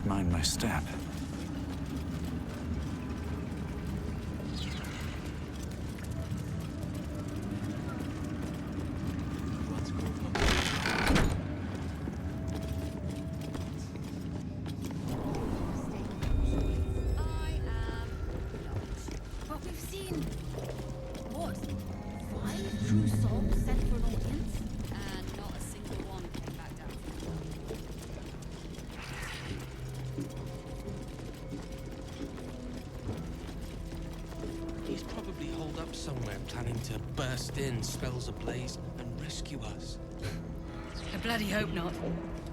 mind my step. Somewhere planning to burst in, spells ablaze, and rescue us. I bloody hope not.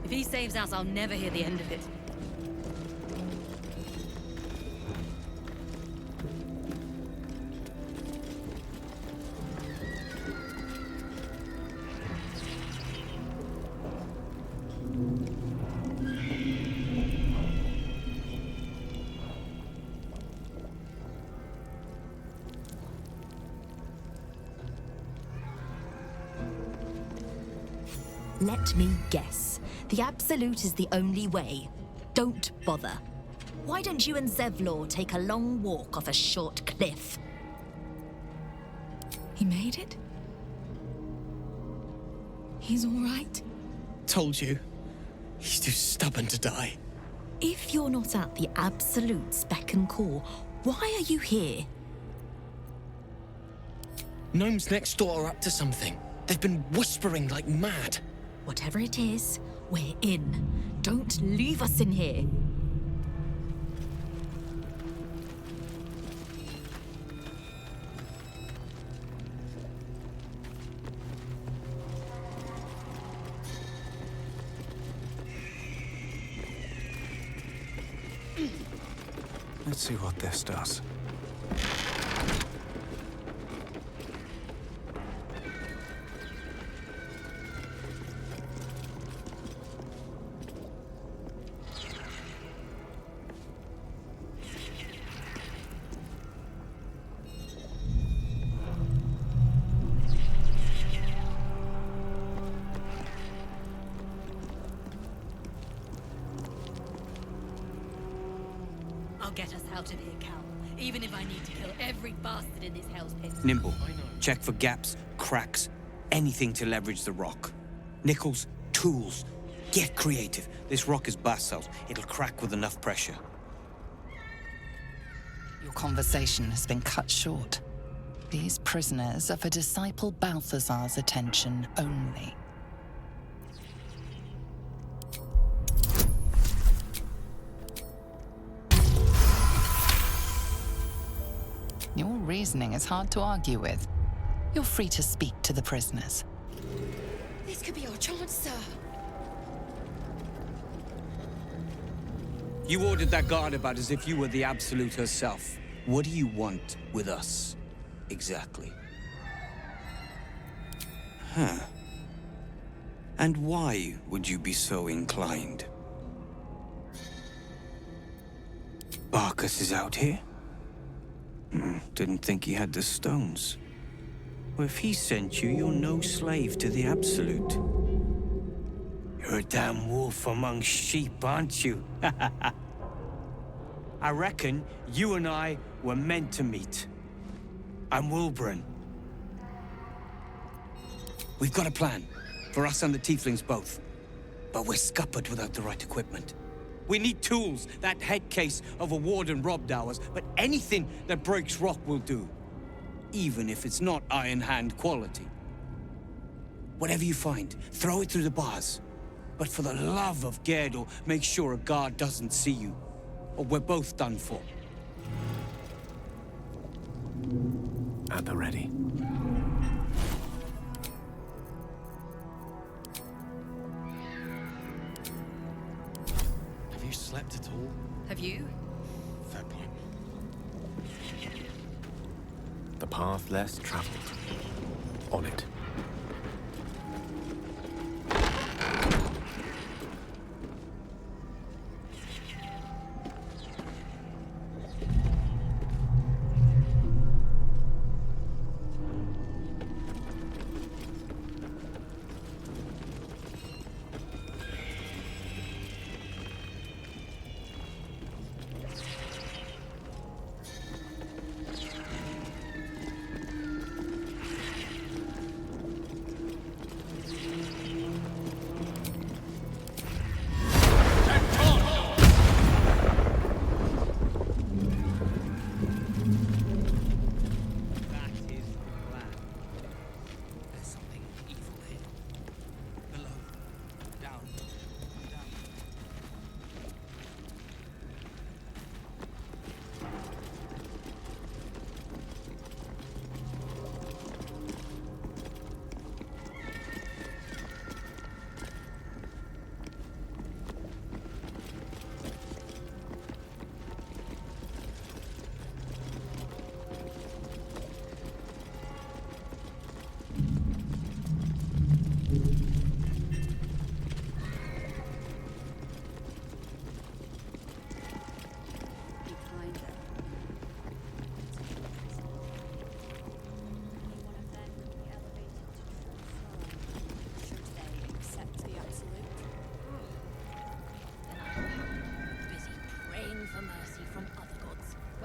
If he saves us, I'll never hear the end of it. Let me guess. The Absolute is the only way. Don't bother. Why don't you and Zevlor take a long walk off a short cliff? He made it? He's all right? Told you. He's too stubborn to die. If you're not at the Absolute's beck and call, why are you here? Gnomes next door are up to something. They've been whispering like mad. Whatever it is, we're in. Don't leave us in here. Let's see what this does. I'll get us out of here, Cal. Even if I need to kill every bastard in this hell's pit. Nimble. Check for gaps, cracks, anything to leverage the rock. Nichols, tools. Get creative. This rock is basalt. It'll crack with enough pressure. Your conversation has been cut short. These prisoners are for Disciple Balthazar's attention only. Your reasoning is hard to argue with. You're free to speak to the prisoners. This could be our chance, sir. You ordered that guard about as if you were the Absolute herself. What do you want with us, exactly? Huh. And why would you be so inclined? Barkus is out here? Didn't think he had the stones. Well, if he sent you, you're no slave to the Absolute. You're a damn wolf among sheep, aren't you? I reckon you and I were meant to meet. I'm Wilburn. We've got a plan, for us and the Tieflings both. But we're scuppered without the right equipment. We need tools, that head case of a warden robbed ours, but anything that breaks rock will do. Even if it's not Iron Hand quality. Whatever you find, throw it through the bars. But for the love of Gerdel, make sure a guard doesn't see you, or we're both done for. At the ready. Have you slept at all? Have you? Fair point. The path less traveled. On it.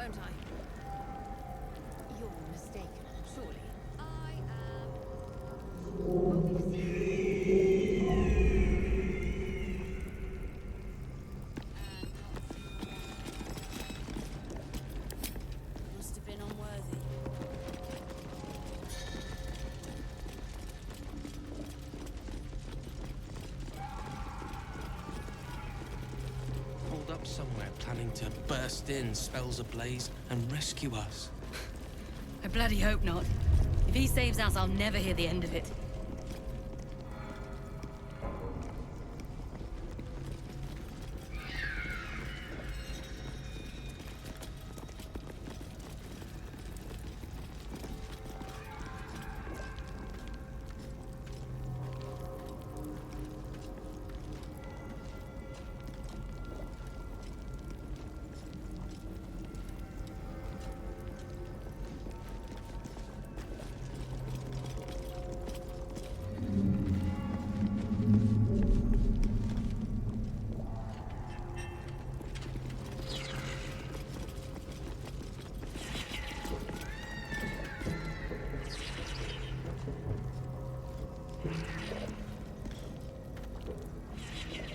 don't I? You're mistaken, surely. I am. What we've seen. Must have been unworthy. Hold up somewhere, planning to burst in, spells ablaze, and rescue us. I bloody hope not. If he saves us, I'll never hear the end of it.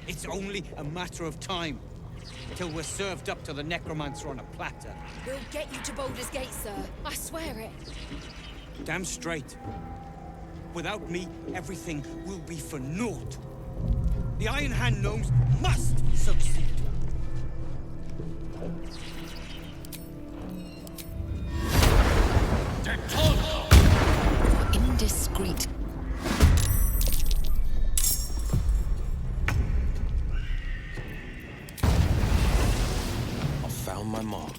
It's only a matter of time till we're served up to the necromancer on a platter. We'll get you to Baldur's Gate, sir. I swear it. Damn straight. Without me, everything will be for naught. The Iron Hand gnomes must succeed. Indiscreet. I found my mark.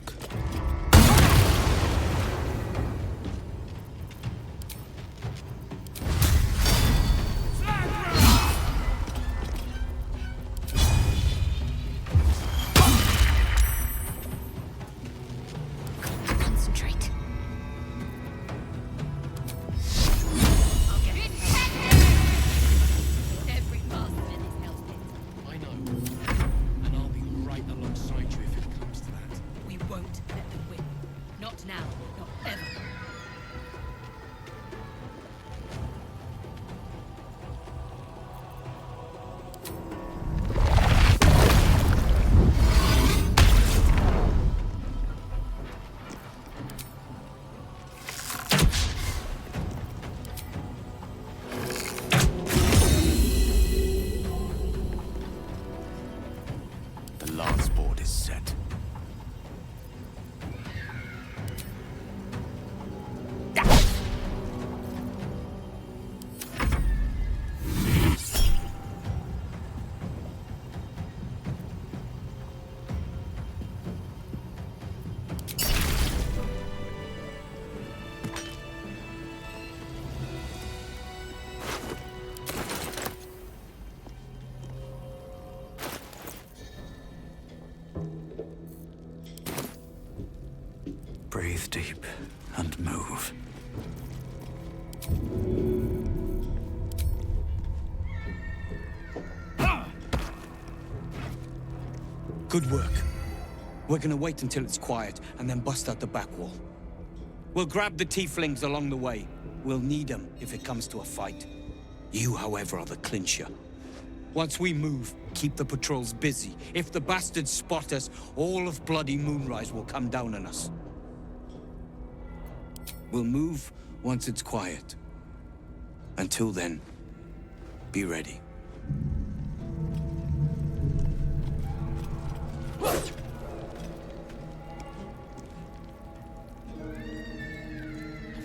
Concentrate. I'll get it. Every bastard in this hell's pit. I know. And I'll be right alongside you if it comes to that. We won't let them win. Not now, not ever. The last board is set. Breathe deep and move. Good work. We're gonna wait until it's quiet and then bust out the back wall. We'll grab the tieflings along the way. We'll need them if it comes to a fight. You, however, are the clincher. Once we move, keep the patrols busy. If the bastards spot us, all of bloody Moonrise will come down on us. We'll move once it's quiet. Until then, be ready. Have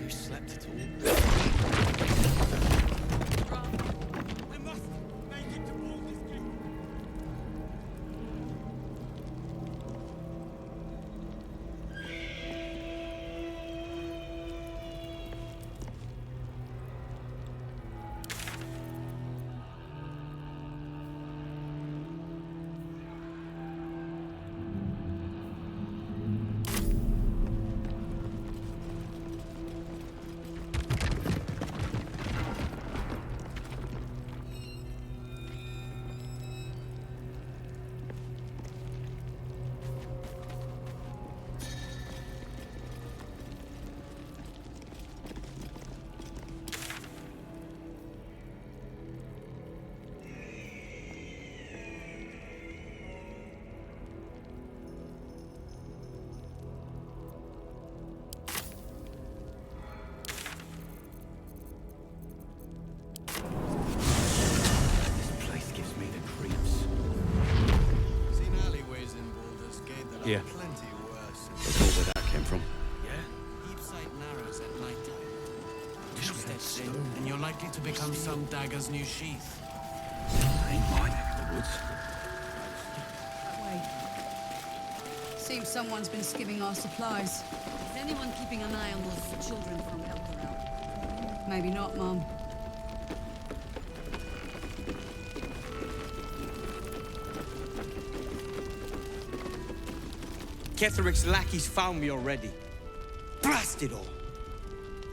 you slept at all? We must make it to Baldur's Gate. to become some dagger's new sheath. Ain't my neck of the woods. Wait. Seems someone's been skimming our supplies. Is anyone keeping an eye on those children from El Corral? Maybe not, Mum. Ketheric's lackeys found me already. Blast it all!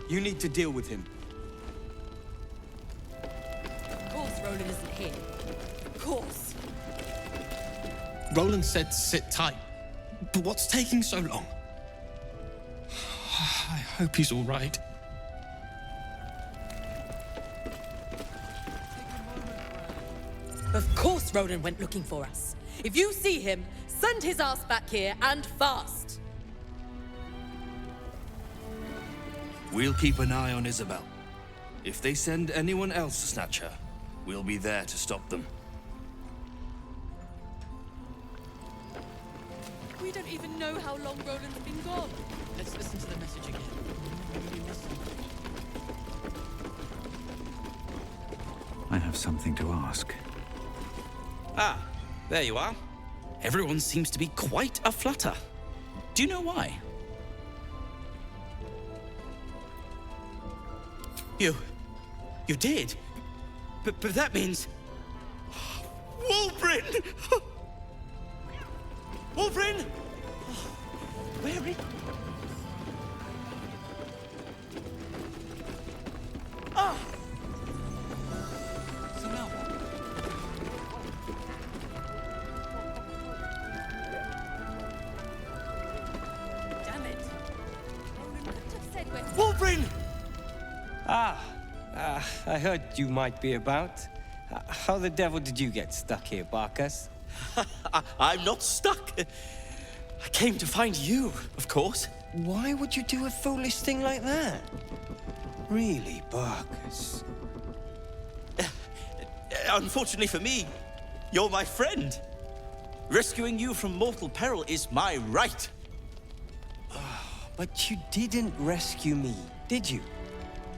You need to deal with him. Of course Roland isn't here. Of course. Roland said sit tight. But what's taking so long? I hope he's all right. Of course Roland went looking for us. If you see him, send his ass back here, and fast. We'll keep an eye on Isabel. If they send anyone else to snatch her, we'll be there to stop them. We don't even know how long Roland's been gone. Let's listen to the message again. I have something to ask. Ah, there you are. Everyone seems to be quite a flutter. Do you know why? You did? But that means... Wulbrin! Wulbrin! Where is... Ah! So now what? Damn it. Roland couldn't have said where... Wulbrin! I heard you might be about. How the devil did you get stuck here, Barkas? I'm not stuck. I came to find you, of course. Why would you do a foolish thing like that? Really, Barkas? Unfortunately for me, you're my friend. Rescuing you from mortal peril is my right. But you didn't rescue me, did you?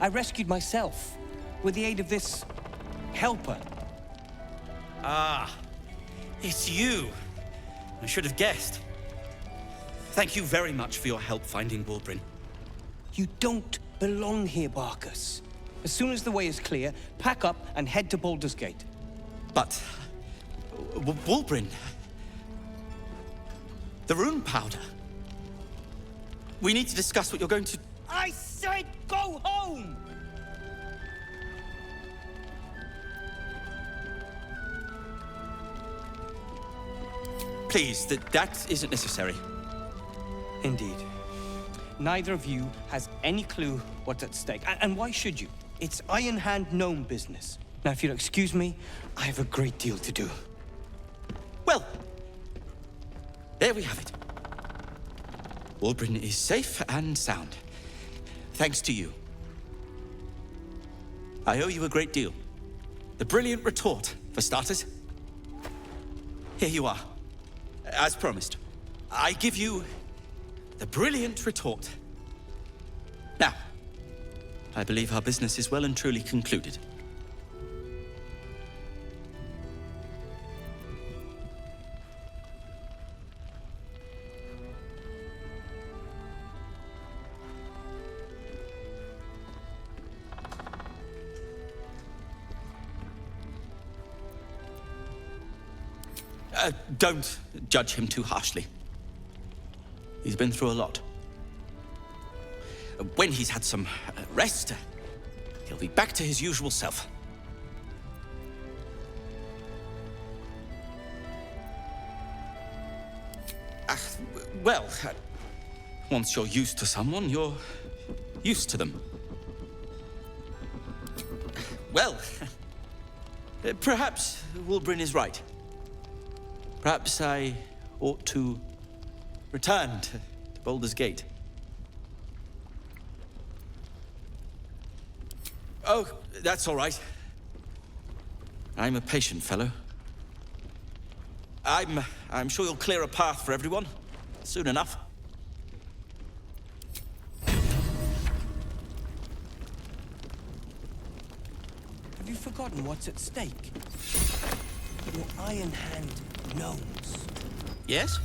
I rescued myself, with the aid of this... helper. Ah, it's you. I should have guessed. Thank you very much for your help finding Wulbrin. You don't belong here, Barkas. As soon as the way is clear, pack up and head to Baldur's Gate. But... Wulbrin... The rune powder... We need to discuss what you're going to... I said go home! Please, that isn't necessary. Indeed. Neither of you has any clue what's at stake. And why should you? It's Iron Hand gnome business. Now, if you'll excuse me, I have a great deal to do. Well, there we have it. Wulbrin is safe and sound. Thanks to you. I owe you a great deal. The brilliant retort, for starters. Here you are. As promised, I give you the brilliant retort. Now, I believe our business is well and truly concluded. Don't judge him too harshly. He's been through a lot. When he's had some rest, he'll be back to his usual self. Well, once you're used to someone, you're used to them. Well, perhaps Wulbrin is right. Perhaps I ought to return to Baldur's Gate. Oh, that's all right. I'm a patient fellow. I'm sure you'll clear a path for everyone soon enough. you forgotten what's at stake? Your Iron Hand gnomes. Yes?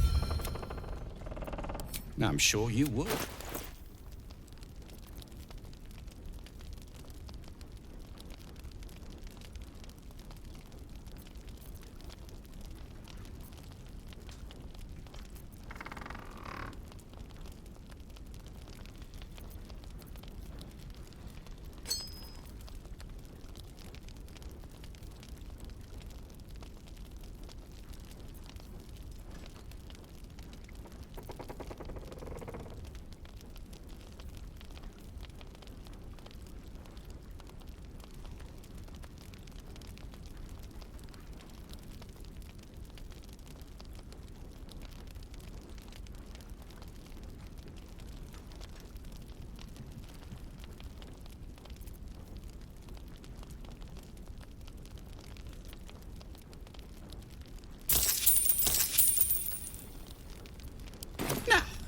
I'm sure you would.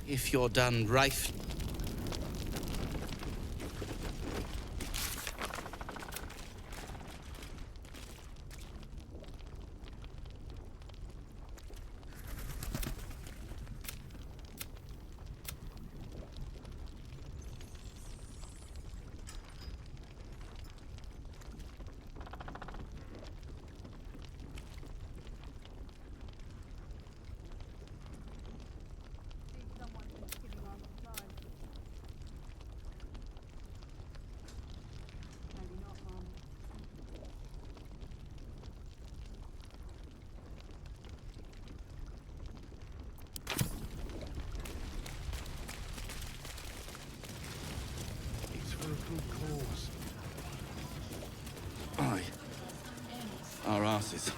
If you're done rifling. Aye. Our asses.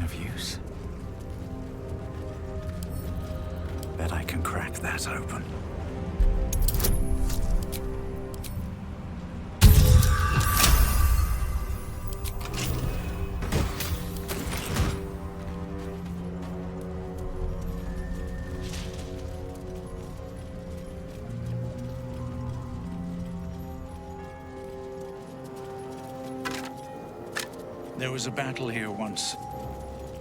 of use. Bet I can crack that open. There was a battle here once.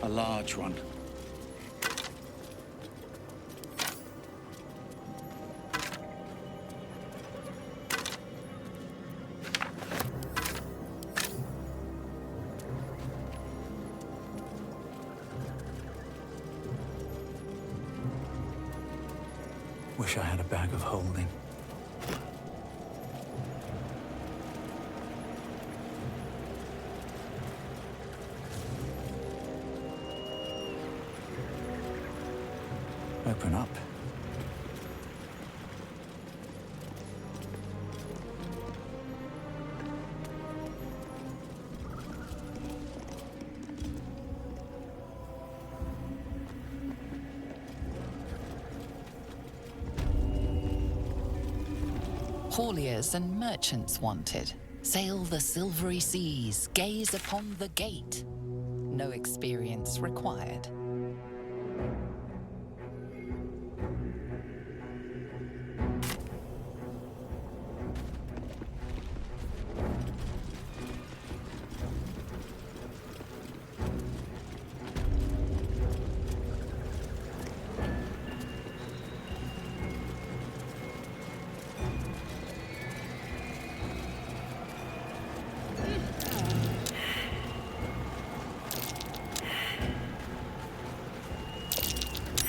A large one. Wish I had a bag of holding. Open up. Hauliers and merchants wanted. Sail the silvery seas, gaze upon the gate. No experience required.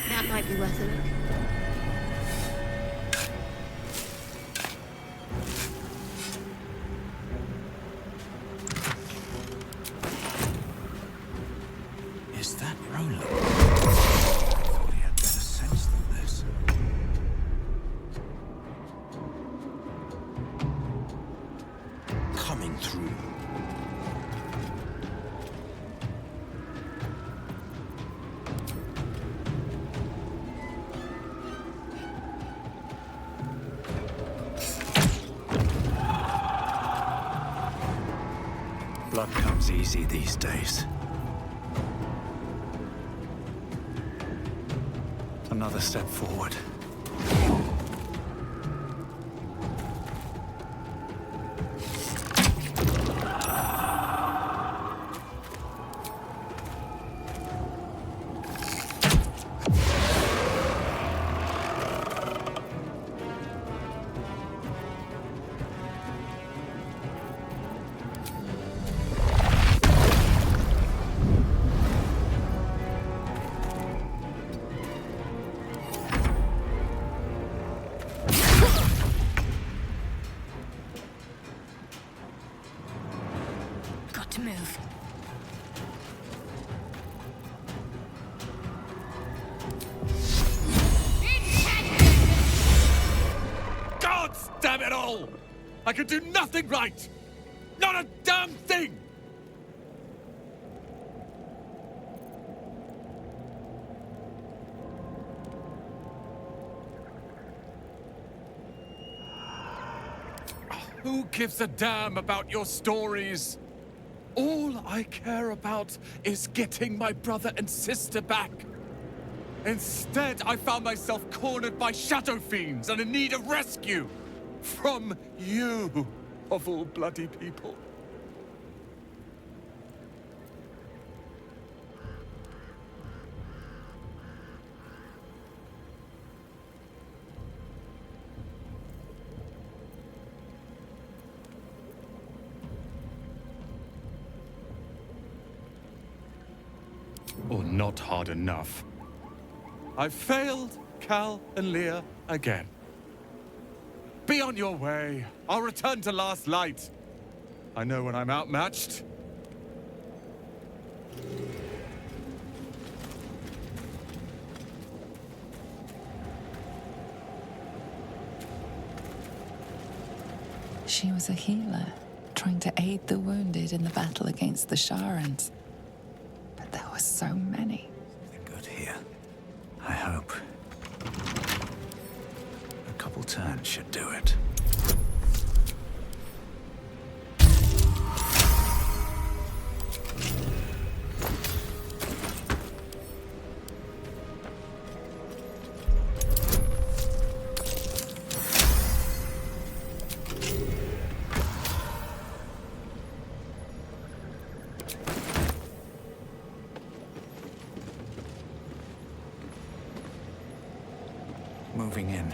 That might be worth a look. Is that Roland? I thought he had better sense than this. Coming through. Blood comes easy these days. Another step forward. Got to move. God damn it all! I can do nothing right! Not a damn thing! Who gives a damn about your stories? All I care about is getting my brother and sister back. Instead, I found myself cornered by shadow fiends and in need of rescue. From you, of all bloody people. Or not hard enough. I failed Cal and Leah again. Be on your way. I'll return to Last Light. I know when I'm outmatched. She was a healer, trying to aid the wounded in the battle against the Sharans. But there was so many. Good here. I hope. A couple turns should do it. Moving in.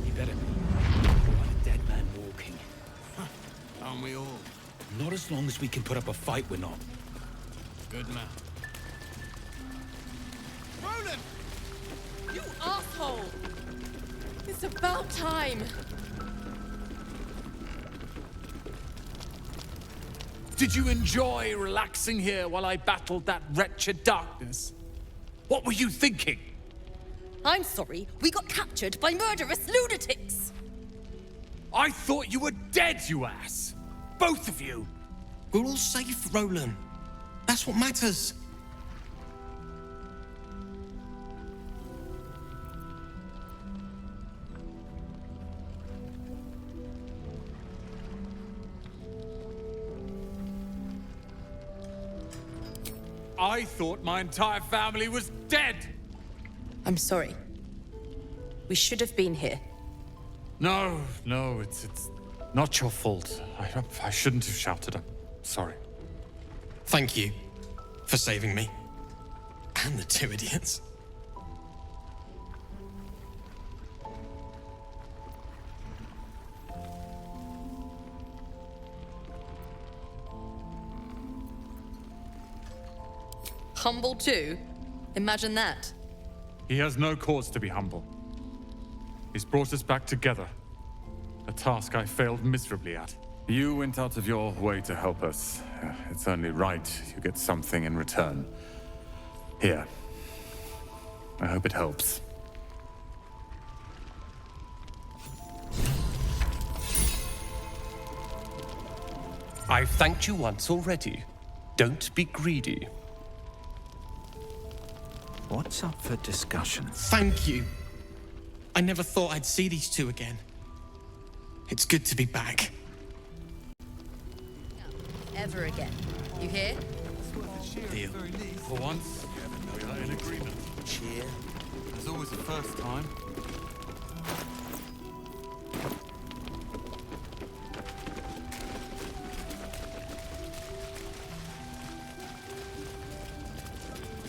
You better be. Like a dead man walking. Aren't we all? Not as long as we can put up a fight, we're not. Good man. Roland! You asshole! It's about time! Did you enjoy relaxing here while I battled that wretched darkness? What were you thinking? I'm sorry, we got captured by murderous lunatics! I thought you were dead, you ass! Both of you! We're all safe, Roland. That's what matters. I thought my entire family was dead! I'm sorry. We should have been here. No, it's not your fault. I shouldn't have shouted. I'm sorry. Thank you for saving me. And the two idiots. Humble too? Imagine that. He has no cause to be humble. He's brought us back together. A task I failed miserably at. You went out of your way to help us. It's only right you get something in return. Here. I hope it helps. I've thanked you once already. Don't be greedy. What's up for discussion? Thank you. I never thought I'd see these two again. It's good to be back. Ever again. You hear? Deal. For once, we are in agreement. Cheer. There's always a first time.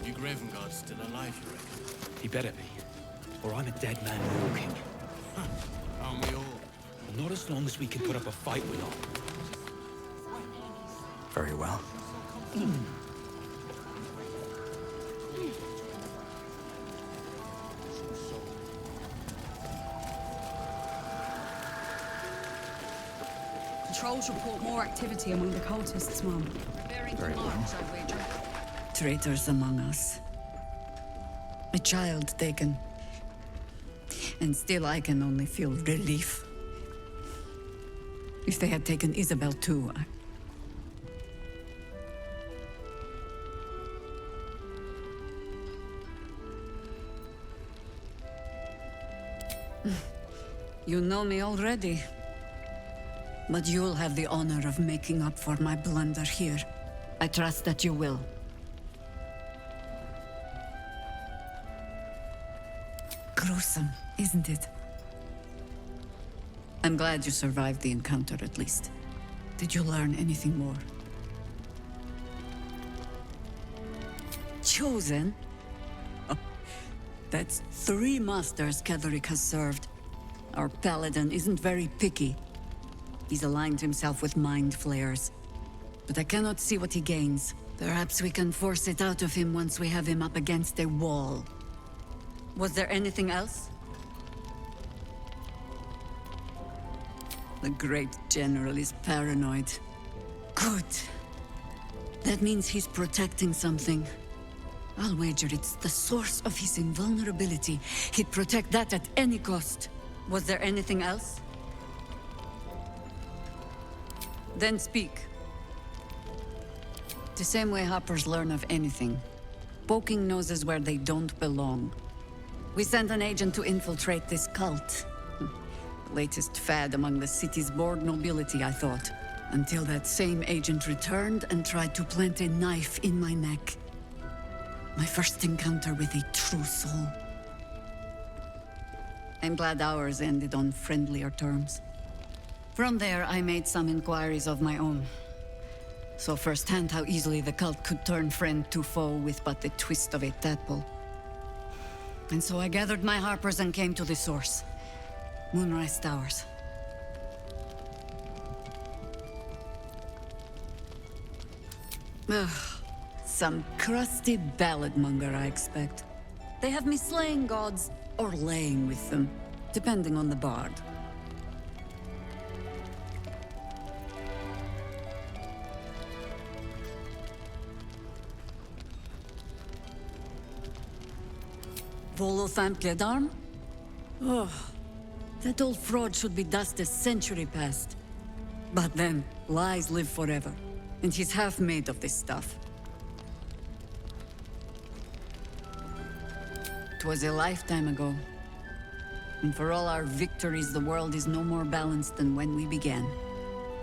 You Graven Guard's still alive, you reckon? He better be. Or I'm a dead man walking. Aren't we all? Not as long as we can put up a fight, we're not. Very well. Patrols report more activity among the cultists, Mum. Very well. Traitors among us. A child taken. And still I can only feel relief. If they had taken Isabel too, You know me already. But you'll have the honor of making up for my blunder here. I trust that you will. Gruesome, isn't it? I'm glad you survived the encounter, at least. Did you learn anything more? Chosen? Oh, that's 3 masters Ketheric has served. Our paladin isn't very picky. He's aligned himself with mind flayers. But I cannot see what he gains. Perhaps we can force it out of him once we have him up against a wall. Was there anything else? The great general is paranoid. Good. That means he's protecting something. I'll wager it's the source of his invulnerability. He'd protect that at any cost. Was there anything else? Then speak. The same way hoppers learn of anything. Poking noses where they don't belong. We sent an agent to infiltrate this cult. The latest fad among the city's bored nobility, I thought. Until that same agent returned and tried to plant a knife in my neck. My first encounter with a true soul. I'm glad ours ended on friendlier terms. From there, I made some inquiries of my own. Saw firsthand how easily the cult could turn friend to foe with but the twist of a tadpole. And so I gathered my harpers and came to the source. Moonrise Towers. Ugh. Some crusty ballad monger, I expect. They have me slaying gods, or laying with them, depending on the bard. Volothamp Gedarm? Oh, that old fraud should be dust a century past. But then, lies live forever, and he's half made of this stuff. It was a lifetime ago. And for all our victories, the world is no more balanced than when we began.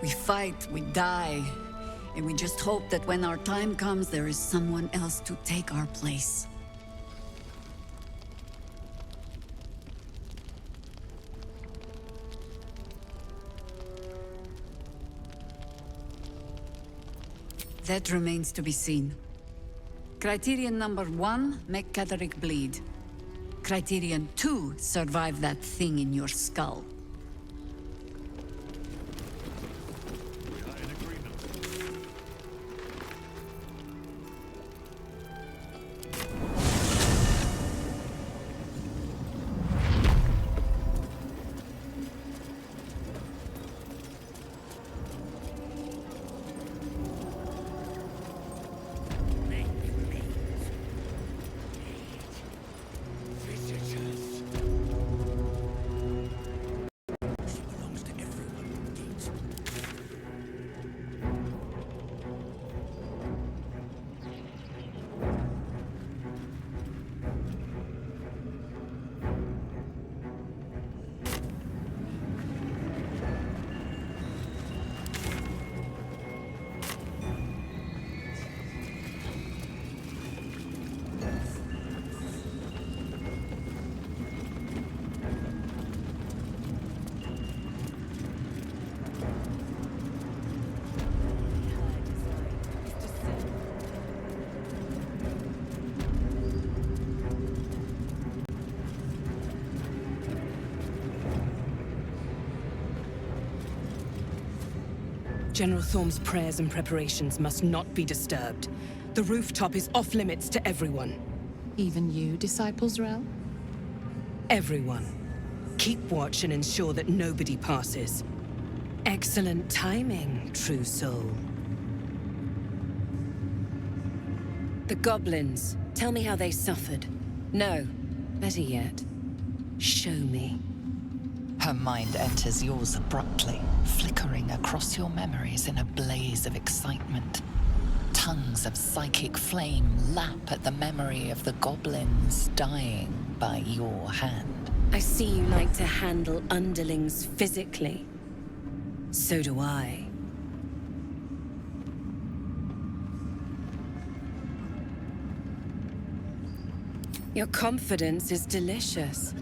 We fight, we die, and we just hope that when our time comes, there is someone else to take our place. That remains to be seen. Criterion number 1, make Ketheric bleed. Criterion 2, survive that thing in your skull. General Thorm's prayers and preparations must not be disturbed. The rooftop is off limits to everyone. Even you, Disciples Rel? Everyone. Keep watch and ensure that nobody passes. Excellent timing, true soul. The goblins. Tell me how they suffered. No, better yet, show me. Her mind enters yours abruptly, flickering across your memories in a blaze of excitement. Tongues of psychic flame lap at the memory of the goblins dying by your hand. I see you like to handle underlings physically. So do I. Your confidence is delicious.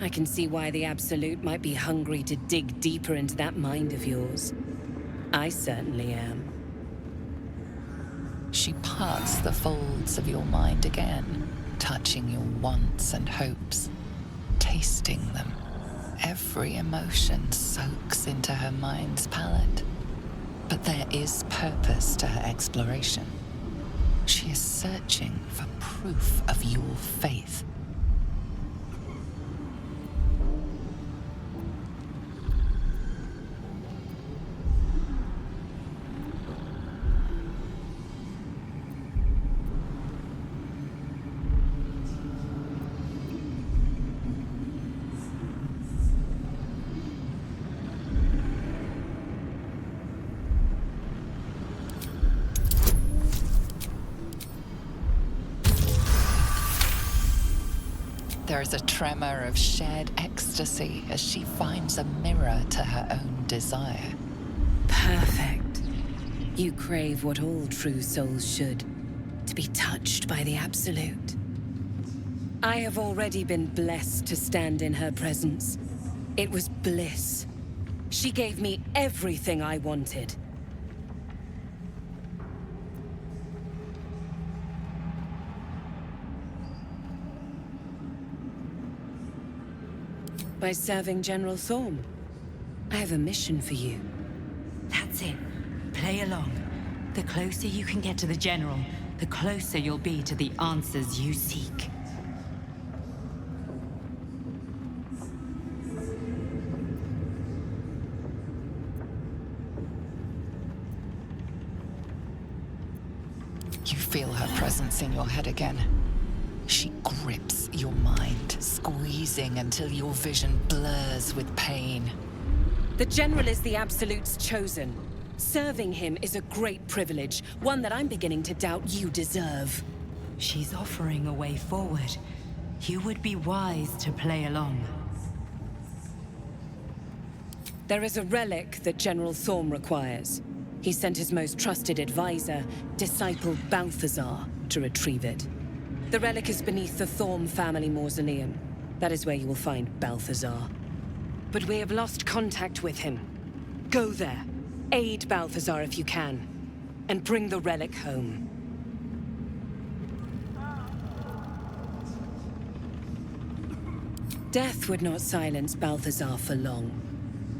I can see why the Absolute might be hungry to dig deeper into that mind of yours. I certainly am. She parts the folds of your mind again, touching your wants and hopes, tasting them. Every emotion soaks into her mind's palette. But there is purpose to her exploration. She is searching for proof of your faith. There is a tremor of shared ecstasy as she finds a mirror to her own desire. Perfect. You crave what all true souls should, to be touched by the Absolute. I have already been blessed to stand in her presence. It was bliss. She gave me everything I wanted. By serving General Thorm. I have a mission for you. That's it. Play along. The closer you can get to the General, the closer you'll be to the answers you seek. You feel her presence in your head again. She grips your mind, squeezing until your vision blurs with pain. The General is the Absolute's chosen. Serving him is a great privilege, one that I'm beginning to doubt you deserve. She's offering a way forward. You would be wise to play along. There is a relic that General Thorm requires. He sent his most trusted advisor, disciple Balthazar, to retrieve it. The relic is beneath the Thorm family mausoleum. That is where you will find Balthazar. But we have lost contact with him. Go there, aid Balthazar if you can, and bring the relic home. Death would not silence Balthazar for long.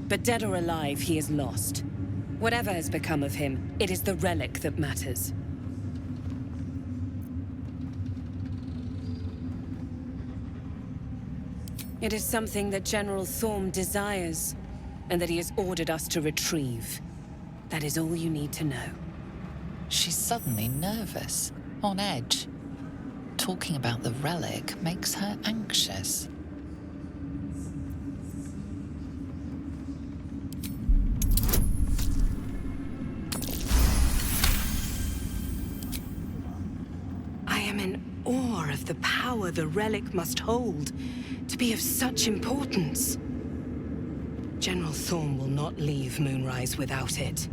But dead or alive, he is lost. Whatever has become of him, it is the relic that matters. It is something that General Thorm desires, and that he has ordered us to retrieve. That is all you need to know. She's suddenly nervous, on edge. Talking about the relic makes her anxious. I am in awe of the power the relic must hold to be of such importance. General Thorm will not leave Moonrise without it.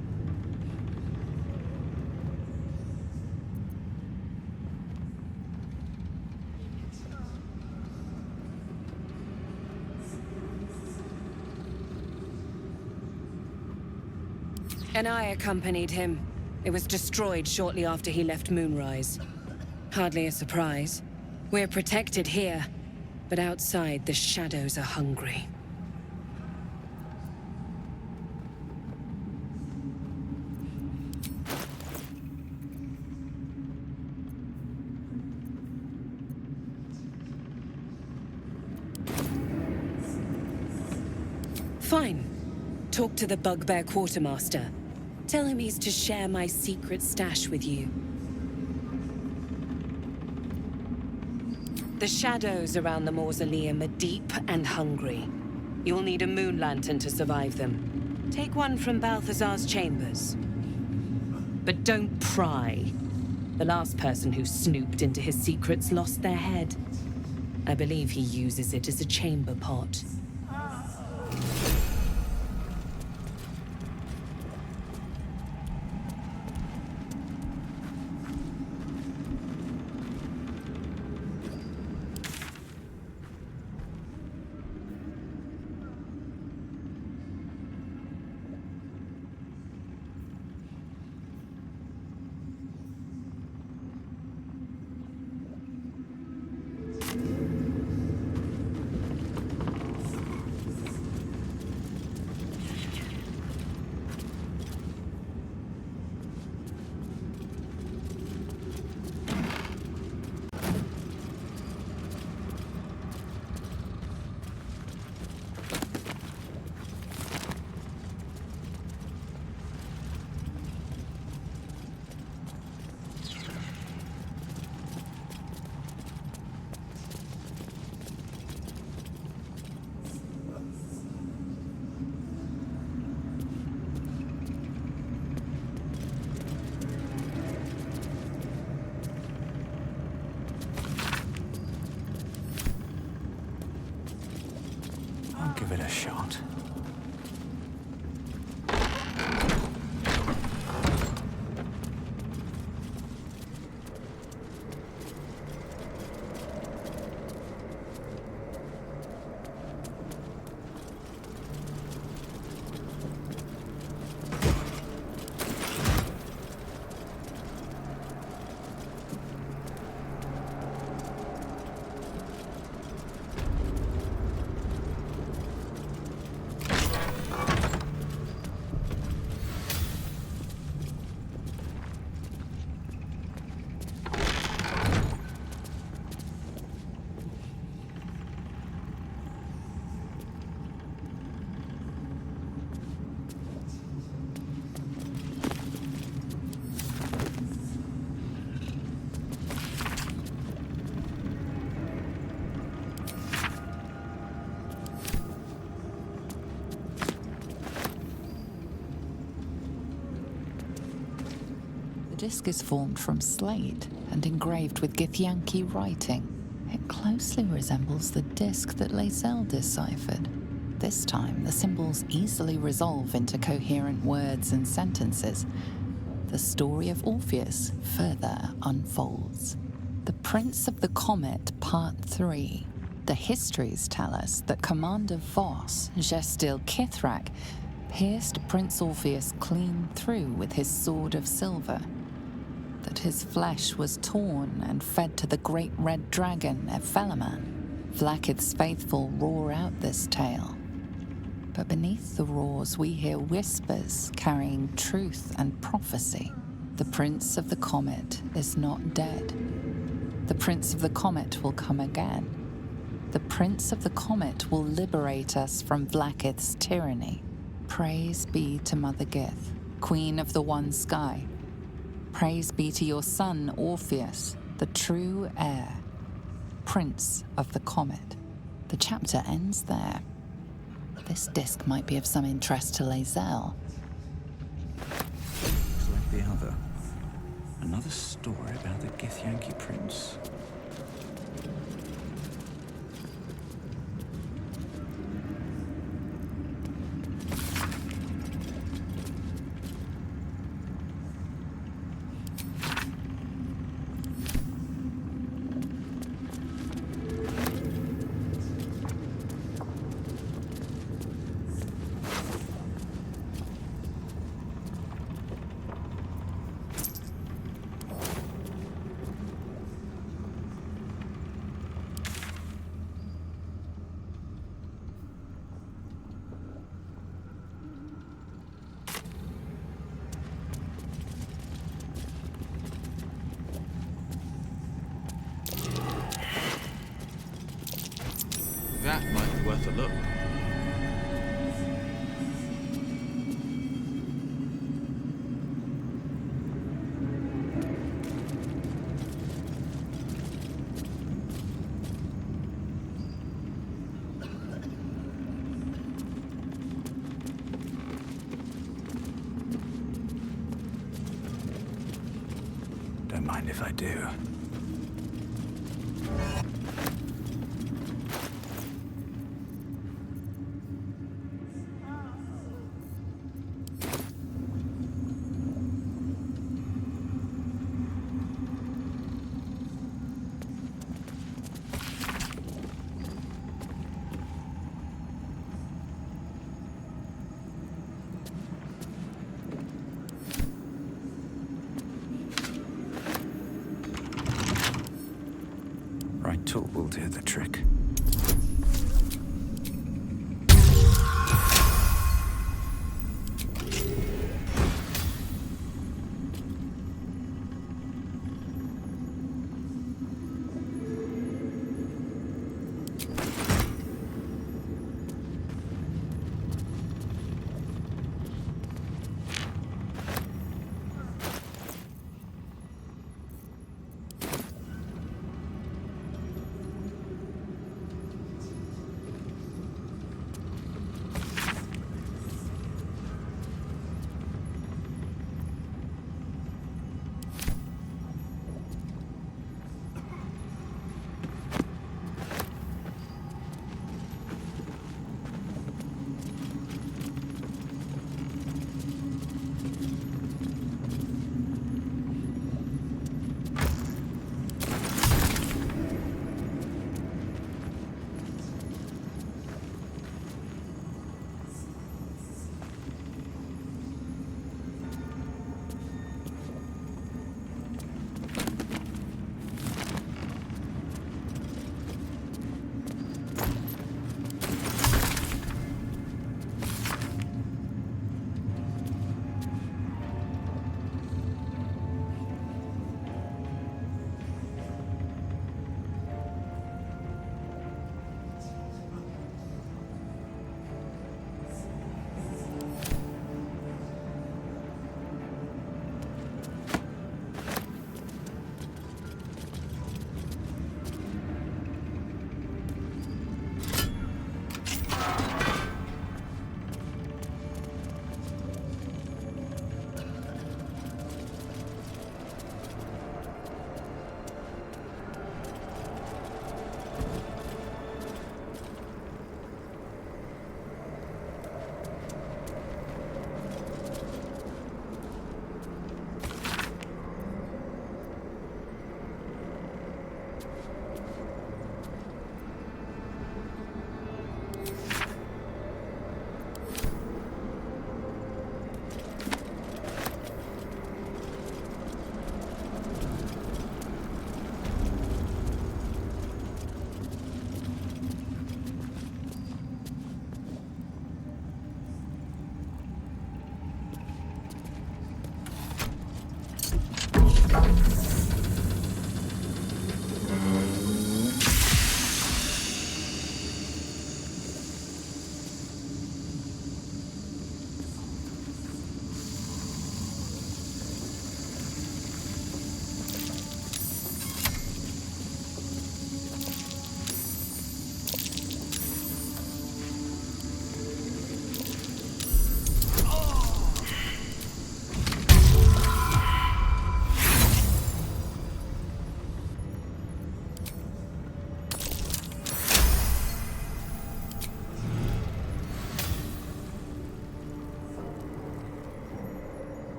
And I accompanied him. It was destroyed shortly after he left Moonrise. Hardly a surprise. We're protected here, but outside the shadows are hungry. Fine. Talk to the Bugbear Quartermaster. Tell him he's to share my secret stash with you. The shadows around the mausoleum are deep and hungry. You'll need a moon lantern to survive them. Take one from Balthazar's chambers. But don't pry. The last person who snooped into his secrets lost their head. I believe he uses it as a chamber pot. disc is formed from slate and engraved with Githyanki writing. It closely resembles the disc that Lae'zel deciphered. This time, the symbols easily resolve into coherent words and sentences. The story of Orpheus further unfolds. The Prince of the Comet, Part 3. The histories tell us that Commander Voss, Gestil Kithrak, pierced Prince Orpheus clean through with his sword of silver, that his flesh was torn and fed to the great red dragon Ephelaman. Vlaakith's faithful roar out this tale. But beneath the roars we hear whispers carrying truth and prophecy. The Prince of the Comet is not dead. The Prince of the Comet will come again. The Prince of the Comet will liberate us from Vlaakith's tyranny. Praise be to Mother Gith, Queen of the One Sky. Praise be to your son, Orpheus, the true heir, Prince of the Comet. The chapter ends there. This disc might be of some interest to Lae'zel. It's like the other. Another story about the Githyanki prince. That might be worth a look. Don't mind if I do. Right tool will do the trick.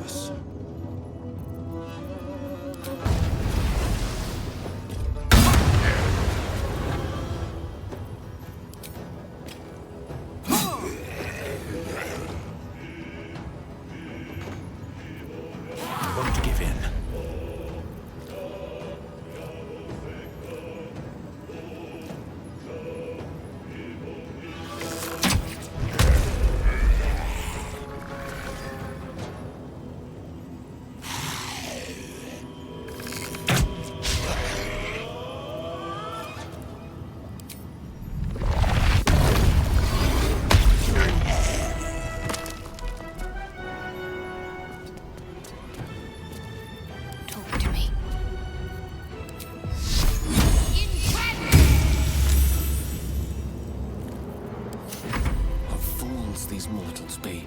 us. Won't give in. Talk to me. What fools these mortals be.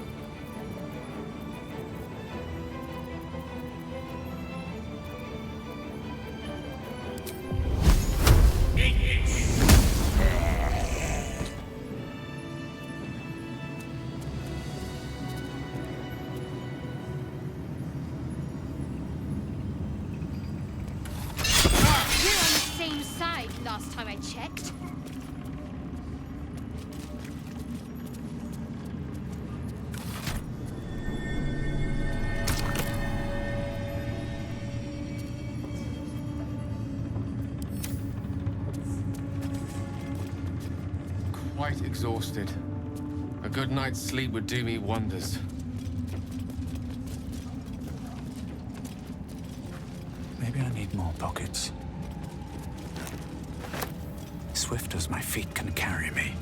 We're on the same side last time I checked. Quite exhausted. A good night's sleep would do me wonders. Maybe I need more pockets. Swift as my feet can carry me.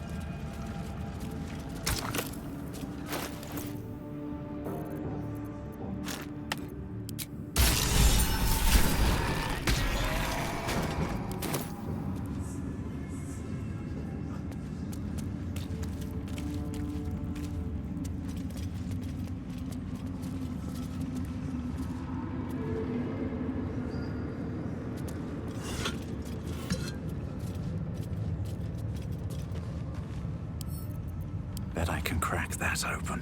Bet I can crack that open.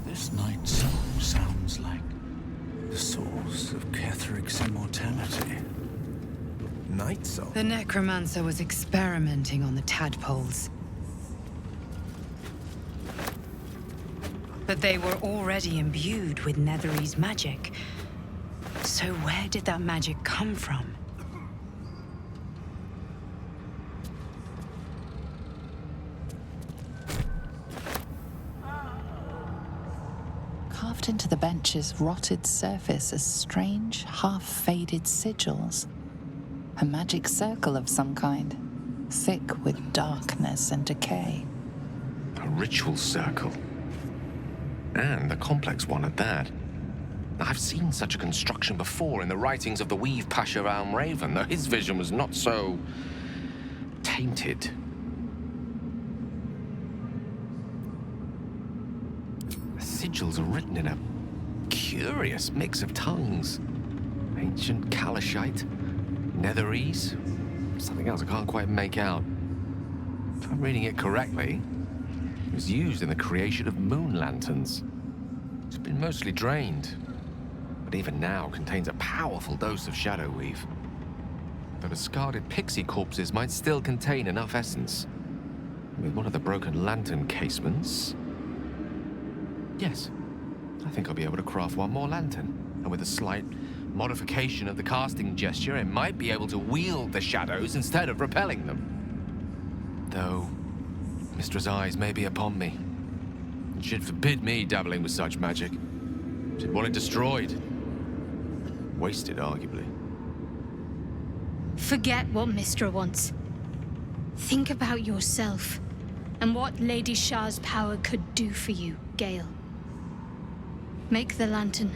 This night song sounds like the source of Ketheric's immortality. Night song? The necromancer was experimenting on the tadpoles. But they were already imbued with Nethery's magic. So where did that magic come from? Carved into the bench's rotted surface are strange, half-faded sigils. A magic circle of some kind, thick with darkness and decay. A ritual circle. And a complex one at that. I've seen such a construction before in the writings of the Weave Pasha Raven, though his vision was not so tainted. The sigils are written in a curious mix of tongues. Ancient Calishite? Netherese? Something else I can't quite make out. If I'm reading it correctly, it was used in the creation of moon lanterns. It's been mostly drained, but even now contains a powerful dose of shadow weave. The discarded pixie corpses might still contain enough essence. With one of the broken lantern casements... Yes, I think I'll be able to craft one more lantern. And with a slight modification of the casting gesture, it might be able to wield the shadows instead of repelling them. Though, Mistra's eyes may be upon me. And she'd forbid me dabbling with such magic. She'd want it destroyed. Wasted, arguably. Forget what Mistra wants. Think about yourself and what Lady Shah's power could do for you, Gale. Make the lantern.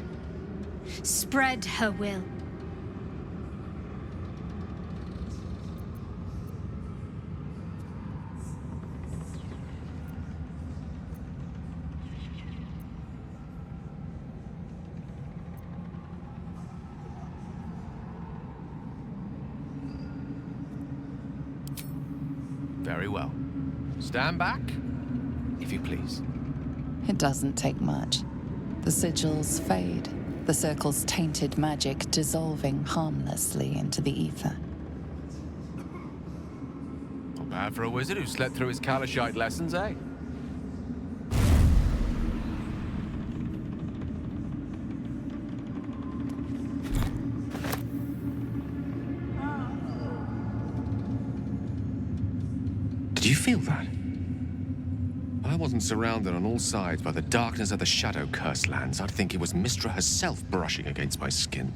Spread her will. Very well. Stand back, if you please. It doesn't take much. The sigils fade, the circle's tainted magic dissolving harmlessly into the ether. Not bad for a wizard who slept through his Calishite lessons, eh? Did you feel that? If I wasn't surrounded on all sides by the darkness of the Shadow Curse lands, I'd think it was Mistra herself brushing against my skin.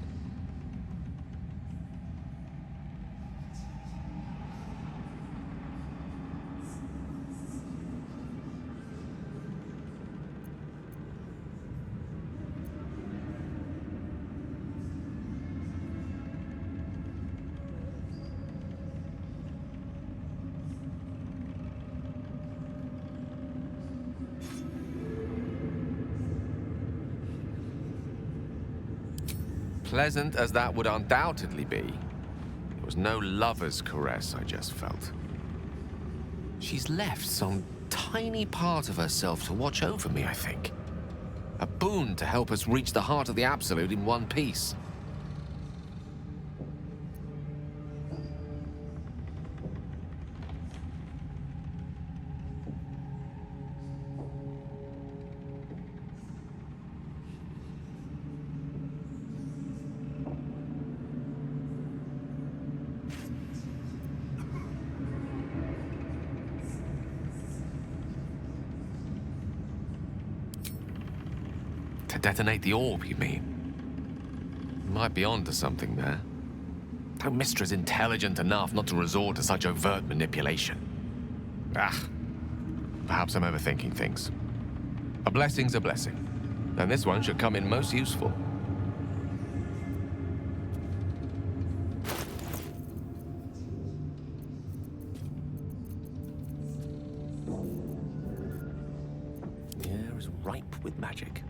Pleasant as that would undoubtedly be, it was no lover's caress I just felt. She's left some tiny part of herself to watch over me, I think. A boon to help us reach the heart of the Absolute in one piece. To detonate the orb, you mean? Might be onto something there. Though Mistra's intelligent enough not to resort to such overt manipulation. Perhaps I'm overthinking things. A blessing's a blessing, and this one should come in most useful. The air is ripe with magic.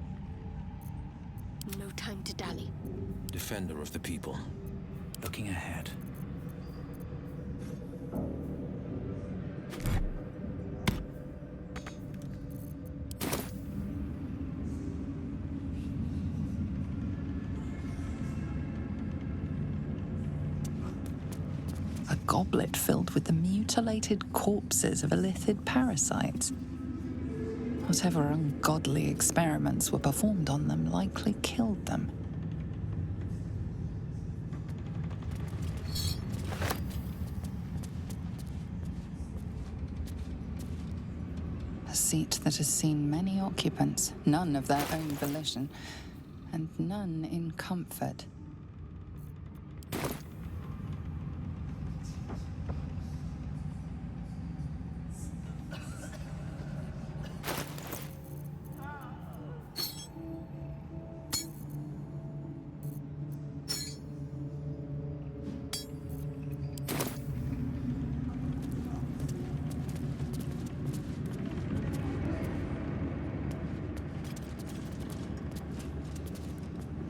No time to dally. Defender of the people. Looking ahead. A goblet filled with the mutilated corpses of illithid parasites. Whatever ungodly experiments were performed on them likely killed them. A seat that has seen many occupants, none of their own volition, and none in comfort.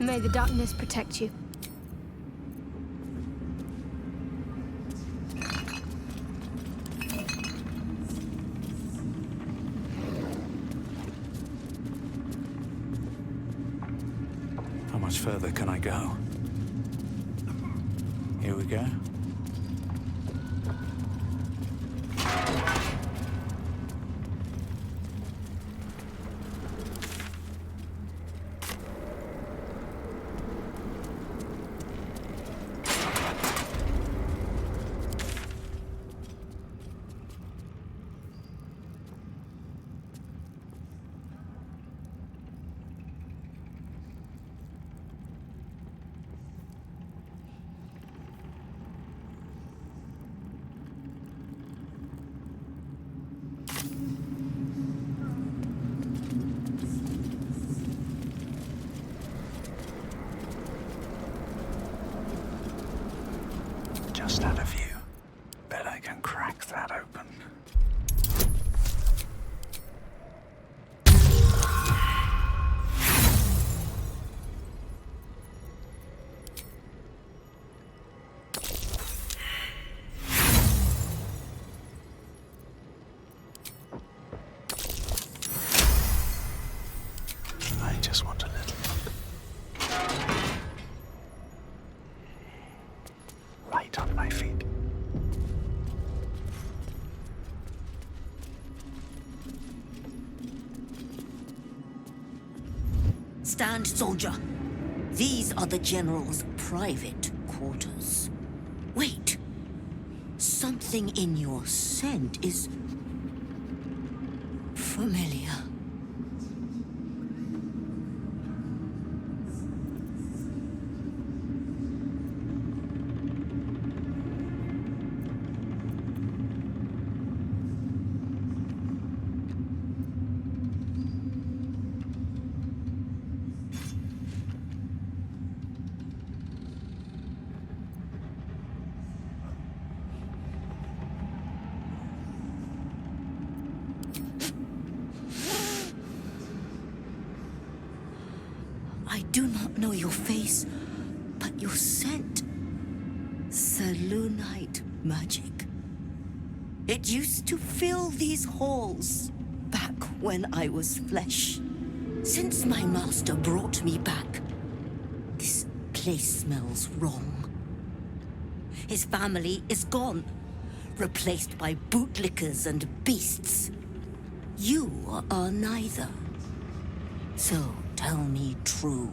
May the darkness protect you. much further can I go? Here we go. Just out of view. Bet I can crack that open. I just want a little look. Right on my feet. Stand, soldier. These are the General's private quarters. Wait. Something in your scent is familiar. I do not know your face, but your scent. Selûnite magic. It used to fill these halls back when I was flesh. Since my master brought me back, this place smells wrong. His family is gone, replaced by bootlickers and beasts. You are neither. So tell me true.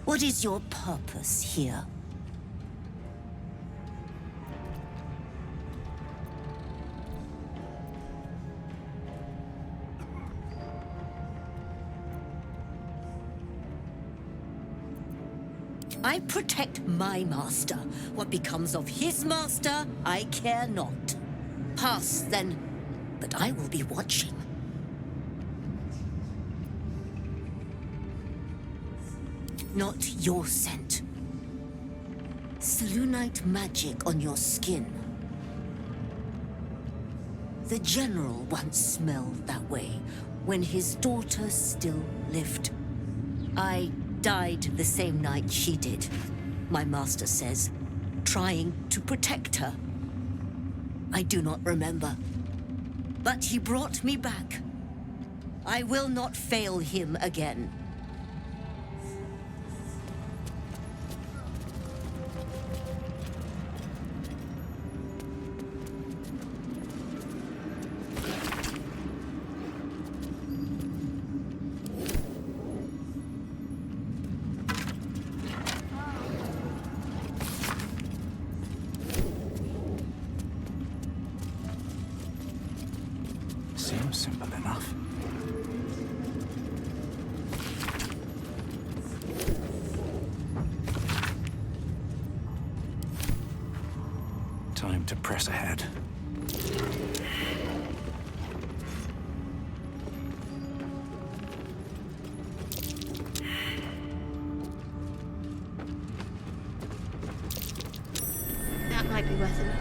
What is your purpose here? I protect my master. What becomes of his master, I care not. Pass, then, but I will be watching. Not your scent. Selûnite magic on your skin. The General once smelled that way when his daughter still lived. I died the same night she did, my master says, trying to protect her. I do not remember, but he brought me back. I will not fail him again. Seems simple enough. Time to press ahead. That might be worth a look.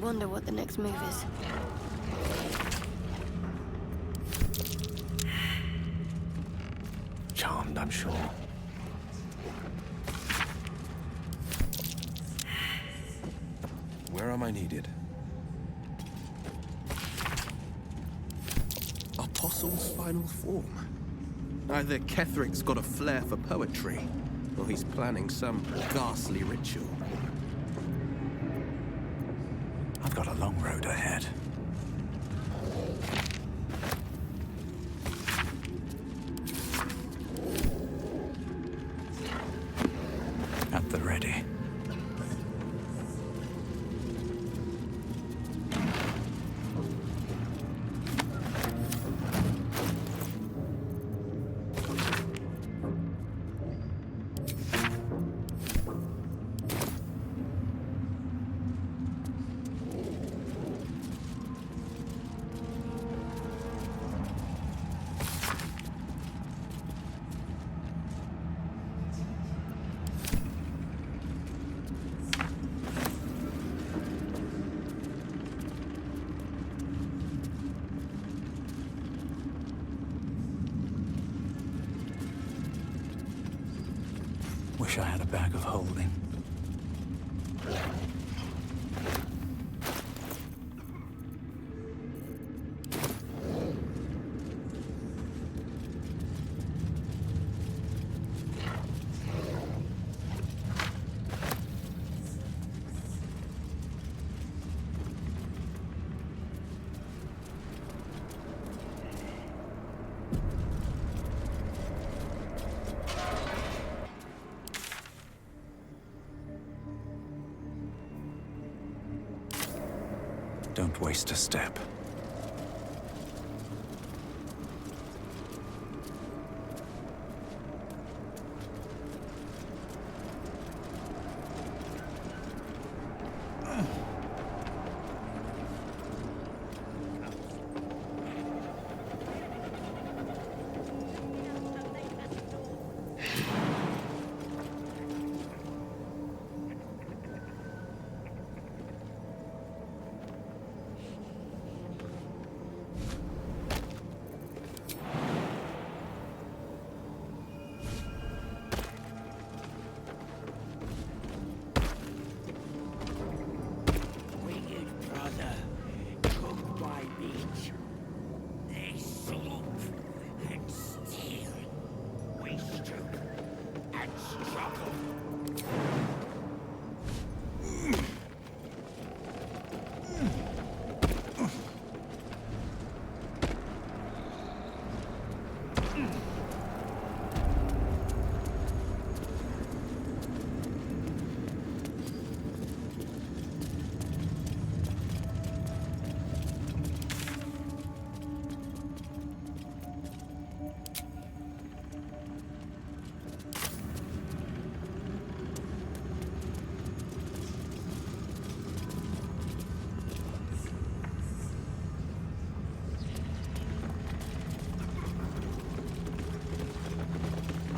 wonder what the next move is. Charmed, I'm sure. Where am I needed? Apostle's final form. Either Ketheric's got a flair for poetry, or he's planning some ghastly ritual. I've got a long road ahead. At the ready. Wish I had a bag of holding. Don't waste a step.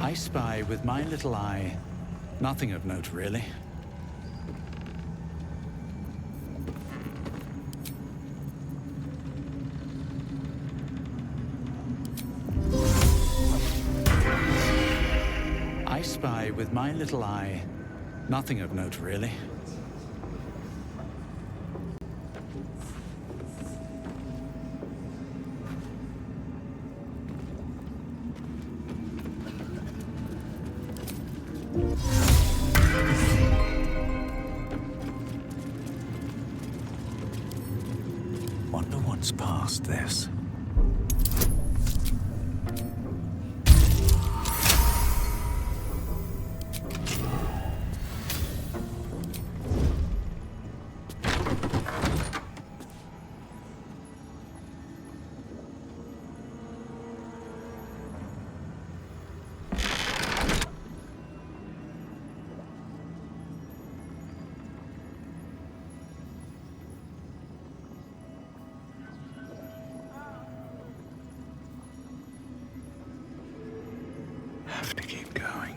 I spy with my little eye. Nothing of note, really. I spy with my little eye. Nothing of note, really. Wonder what's past this. Have to keep going.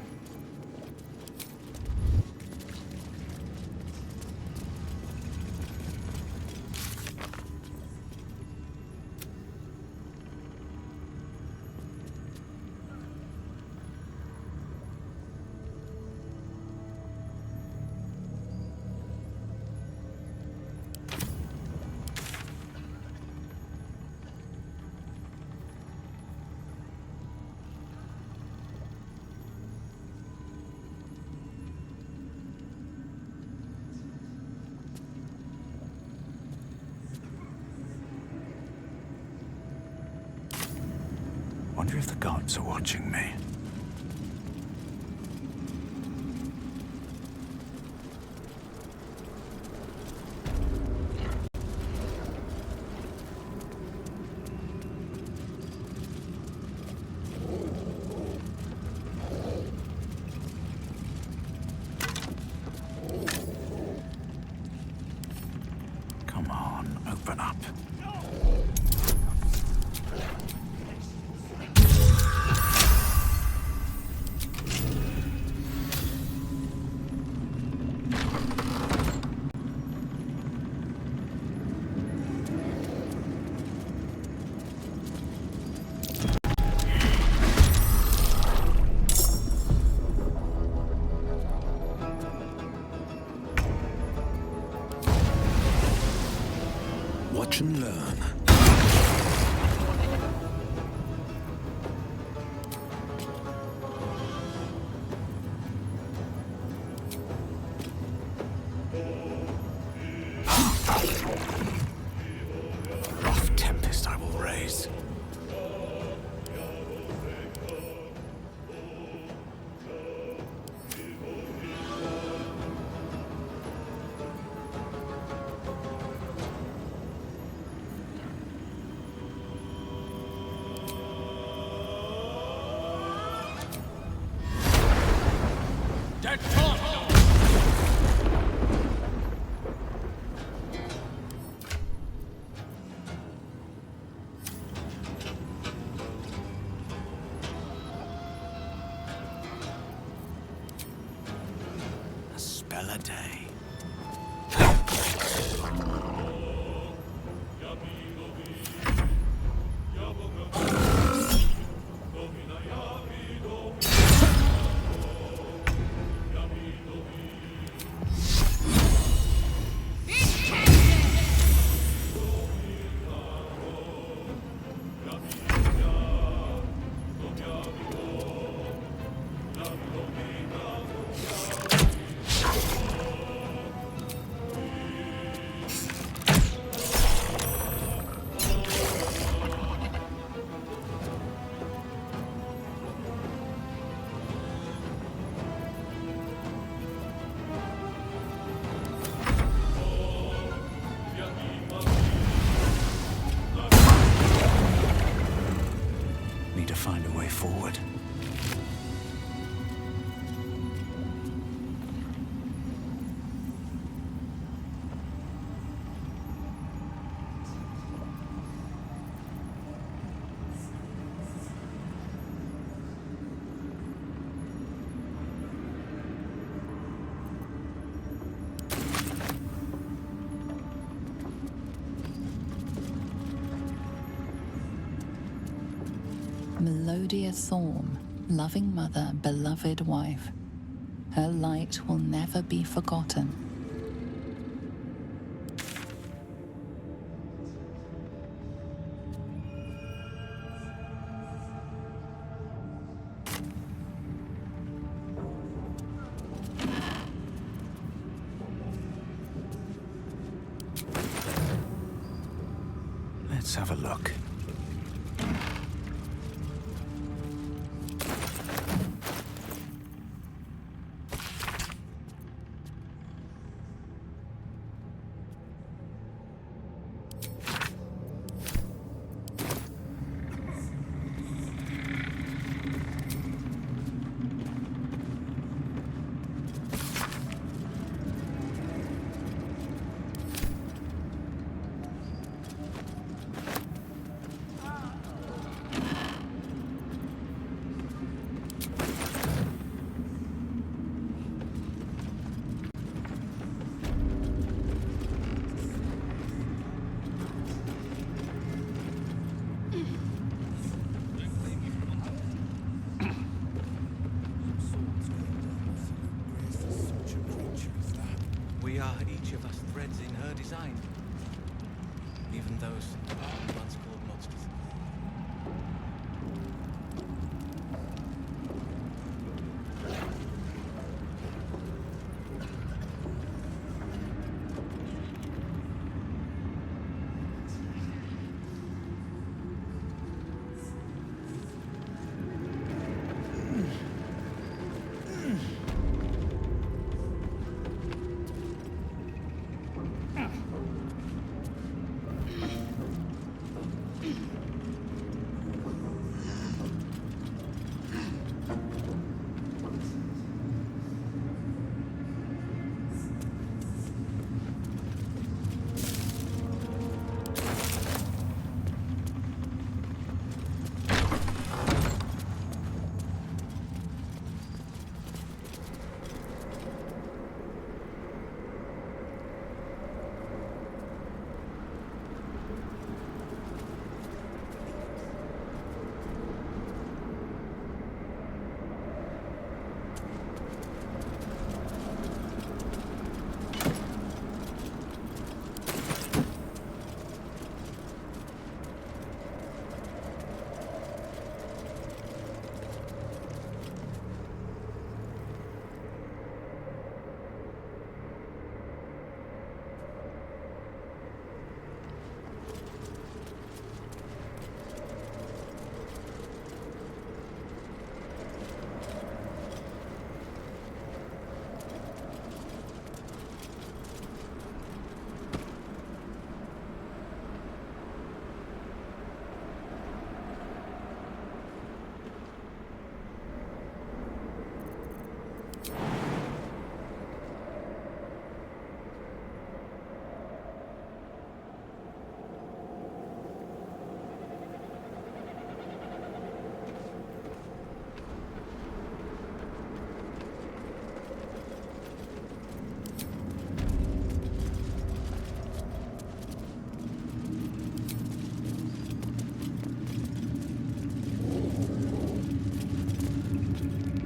Wonder if the gods are watching me. Come on, open up. Watch and learn. Rough tempest I will raise. A spell a day. Need to find a way forward. Melodia Thorm, loving mother, beloved wife. Her light will never be forgotten. Let's have a look. We are each of us threads in her design. Even those once called monsters.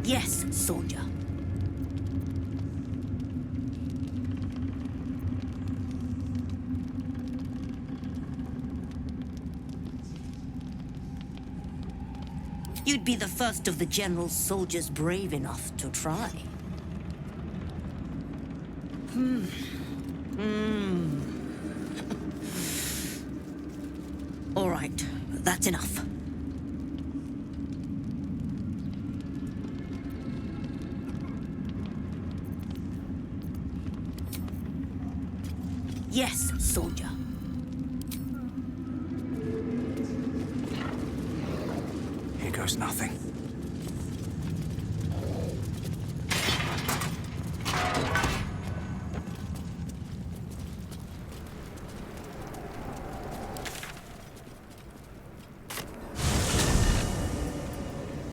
Yes, soldier. You'd be the first of the General's soldiers brave enough to try. All right, that's enough. Yes, soldier. Here goes nothing.